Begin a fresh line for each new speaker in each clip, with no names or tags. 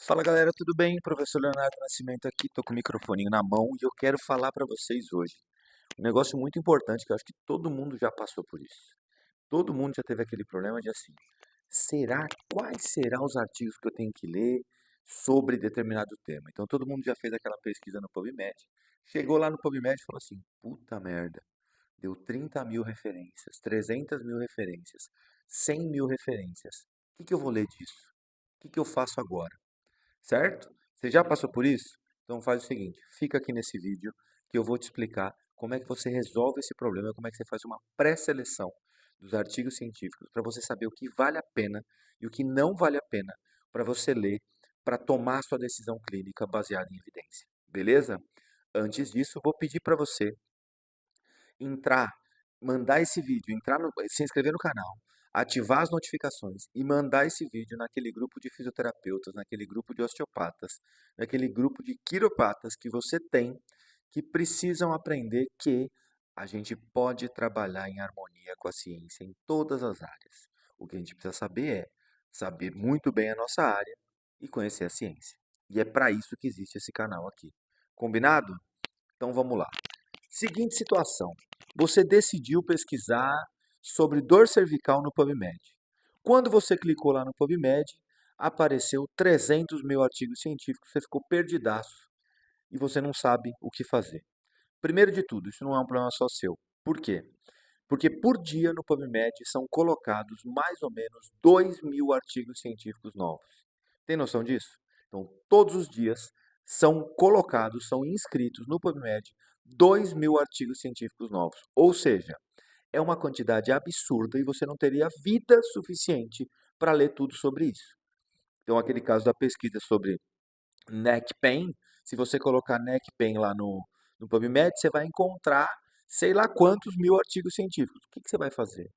Fala galera, tudo bem? Professor Leonardo Nascimento aqui, tô com o microfoninho na mão e eu quero falar para vocês hoje um negócio muito importante que eu acho que todo mundo já passou por isso. Todo mundo já teve aquele problema de assim, quais serão os artigos que eu tenho que ler sobre determinado tema? Então todo mundo já fez aquela pesquisa no PubMed, chegou lá no PubMed e falou assim, puta merda, deu 30 mil referências, 300 mil referências, 100 mil referências. O que que eu vou ler disso? O que que eu faço agora? Certo? Você já passou por isso? Então faz o seguinte, fica aqui nesse vídeo que eu vou te explicar como é que você resolve esse problema, como é que você faz uma pré-seleção dos artigos científicos para você saber o que vale a pena e o que não vale a pena para você ler para tomar sua decisão clínica baseada em evidência. Beleza? Antes disso, eu vou pedir para você entrar, mandar esse vídeo, se inscrever no canal, ativar as notificações e mandar esse vídeo naquele grupo de fisioterapeutas, naquele grupo de osteopatas, naquele grupo de quiropratas que você tem, que precisam aprender que a gente pode trabalhar em harmonia com a ciência em todas as áreas. O que a gente precisa saber é saber muito bem a nossa área e conhecer a ciência. E é para isso que existe esse canal aqui. Combinado? Então vamos lá. Seguinte situação: você decidiu pesquisar sobre dor cervical no PubMed. Quando você clicou lá no PubMed, apareceu 300 mil artigos científicos, você ficou perdidaço e você não sabe o que fazer. Primeiro de tudo, isso não é um problema só seu. Por quê? Porque por dia no PubMed são colocados mais ou menos 2 mil artigos científicos novos. Tem noção disso? Então, todos os dias são colocados, são inscritos no PubMed 2 mil artigos científicos novos. Ou seja, é uma quantidade absurda e você não teria vida suficiente para ler tudo sobre isso. Então, aquele caso da pesquisa sobre neck pain, se você colocar neck pain lá no PubMed, você vai encontrar sei lá quantos mil artigos científicos. O que que você vai fazer?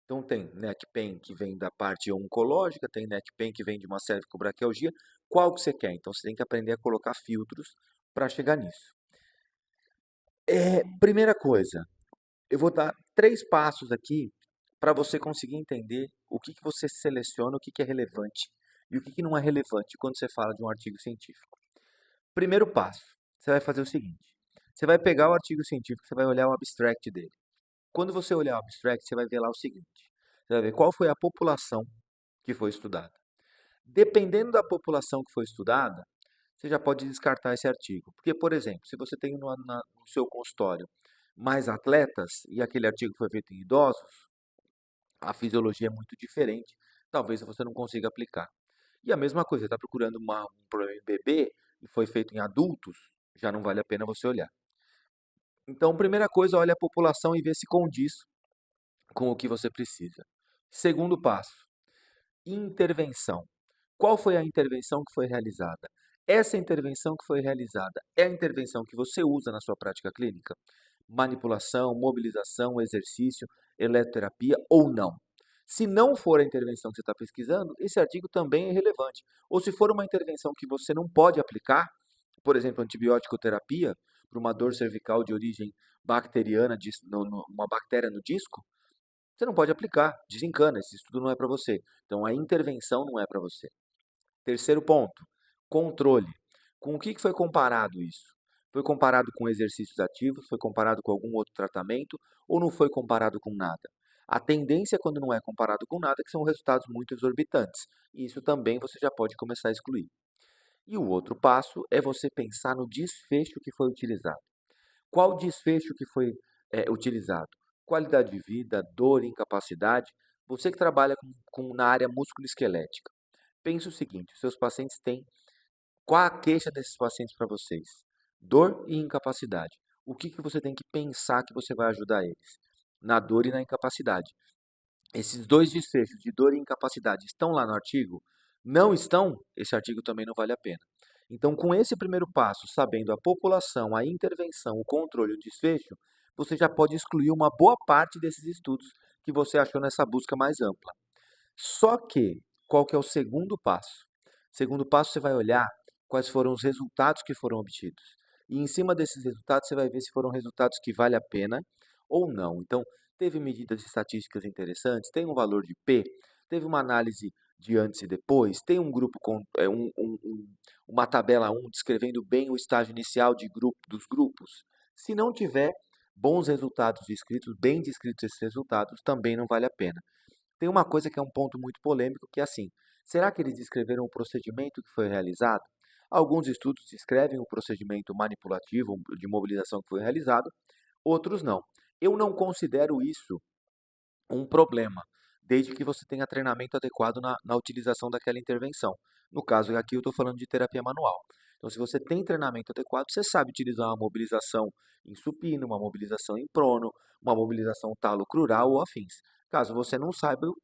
Então tem neck pain que vem da parte oncológica, tem neck pain que vem de uma cervicobraquialgia. Qual que você quer? Então você tem que aprender a colocar filtros para chegar nisso. Primeira coisa, eu vou dar 3 passos aqui para você conseguir entender o que que você seleciona, o que que é relevante e o que que não é relevante quando você fala de um artigo científico. Primeiro passo, você vai fazer o seguinte: você vai pegar o artigo científico, você vai olhar o abstract dele. Quando você olhar o abstract, você vai ver lá o seguinte: você vai ver qual foi a população que foi estudada. Dependendo da população que foi estudada, você já pode descartar esse artigo. Porque, por exemplo, se você tem no seu consultório mais atletas e aquele artigo foi feito em idosos, a fisiologia é muito diferente. Talvez você não consiga aplicar. E a mesma coisa, você está procurando um problema em bebê e foi feito em adultos, já não vale a pena você olhar. Então, primeira coisa, olha a população e vê se condiz com o que você precisa. Segundo passo, intervenção. Qual foi a intervenção que foi realizada? Essa intervenção que foi realizada é a intervenção que você usa na sua prática clínica? Manipulação, mobilização, exercício, eletroterapia ou não? Se não for a intervenção que você está pesquisando, esse artigo também é relevante. Ou se for uma intervenção que você não pode aplicar, por exemplo, antibiótico terapia, para uma dor cervical de origem bacteriana, uma bactéria no disco, você não pode aplicar, desencana, esse estudo não é para você. Então a intervenção não é para você. Terceiro ponto, controle. Com o que foi comparado isso? Foi comparado com exercícios ativos? Foi comparado com algum outro tratamento? Ou não foi comparado com nada? A tendência, quando não é comparado com nada, é que são resultados muito exorbitantes. E isso também você já pode começar a excluir. E o outro passo é você pensar no desfecho que foi utilizado. Qual desfecho que foi utilizado? Qualidade de vida, dor, incapacidade. Você que trabalha na área musculoesquelética, pense o seguinte: os seus pacientes têm. Qual a queixa desses pacientes para vocês? Dor e incapacidade. O que que você tem que pensar que você vai ajudar eles? Na dor e na incapacidade. Esses dois desfechos de dor e incapacidade estão lá no artigo? Não estão? Esse artigo também não vale a pena. Então, com esse primeiro passo, sabendo a população, a intervenção, o controle e o desfecho, você já pode excluir uma boa parte desses estudos que você achou nessa busca mais ampla. Só que, qual que é o segundo passo? Segundo passo, você vai olhar quais foram os resultados que foram obtidos. E em cima desses resultados, você vai ver se foram resultados que vale a pena ou não. Então, teve medidas estatísticas interessantes, tem um valor de P, teve uma análise de antes e depois? Tem um grupo com uma tabela 1 descrevendo bem o estágio inicial dos grupos? Se não tiver bons resultados descritos, bem descritos esses resultados, também não vale a pena. Tem uma coisa que é um ponto muito polêmico, que é assim: será que eles descreveram o procedimento que foi realizado? Alguns estudos descrevem o procedimento manipulativo de mobilização que foi realizado, outros não. Eu não considero isso um problema, desde que você tenha treinamento adequado na utilização daquela intervenção. No caso aqui, eu estou falando de terapia manual. Então, se você tem treinamento adequado, você sabe utilizar uma mobilização em supino, uma mobilização em prono, uma mobilização talo-crural ou afins. Caso você não saiba, eu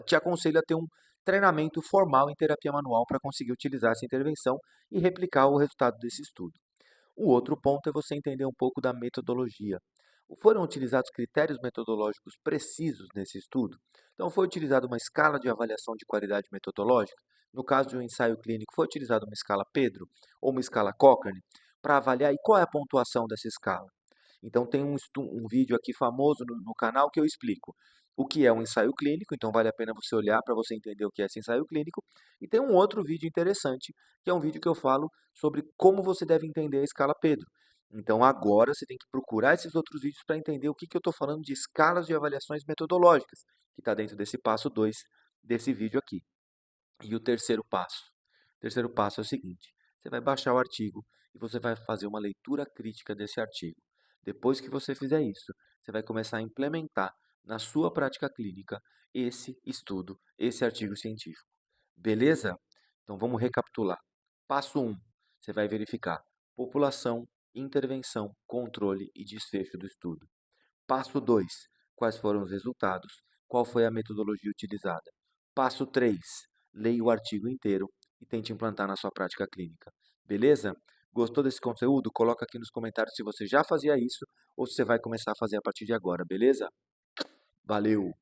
te aconselho a ter um treinamento formal em terapia manual para conseguir utilizar essa intervenção e replicar o resultado desse estudo. O outro ponto é você entender um pouco da metodologia. Foram utilizados critérios metodológicos precisos nesse estudo? Então, foi utilizada uma escala de avaliação de qualidade metodológica? No caso de um ensaio clínico, foi utilizada uma escala Pedro ou uma escala Cochrane para avaliar e qual é a pontuação dessa escala? Então, tem um vídeo aqui famoso no canal que eu explico o que é um ensaio clínico, então vale a pena você olhar para você entender o que é esse ensaio clínico. E tem um outro vídeo interessante, que é um vídeo que eu falo sobre como você deve entender a escala Pedro. Então, agora você tem que procurar esses outros vídeos para entender o que eu estou falando de escalas de avaliações metodológicas, que está dentro desse passo 2 desse vídeo aqui. E o terceiro passo? O terceiro passo é o seguinte: você vai baixar o artigo e você vai fazer uma leitura crítica desse artigo. Depois que você fizer isso, você vai começar a implementar na sua prática clínica esse estudo, esse artigo científico. Beleza? Então vamos recapitular. Passo 1, você vai verificar população, intervenção, controle e desfecho do estudo. Passo 2, quais foram os resultados, qual foi a metodologia utilizada. Passo 3, leia o artigo inteiro e tente implantar na sua prática clínica. Beleza? Gostou desse conteúdo? Coloca aqui nos comentários se você já fazia isso ou se você vai começar a fazer a partir de agora, beleza? Valeu!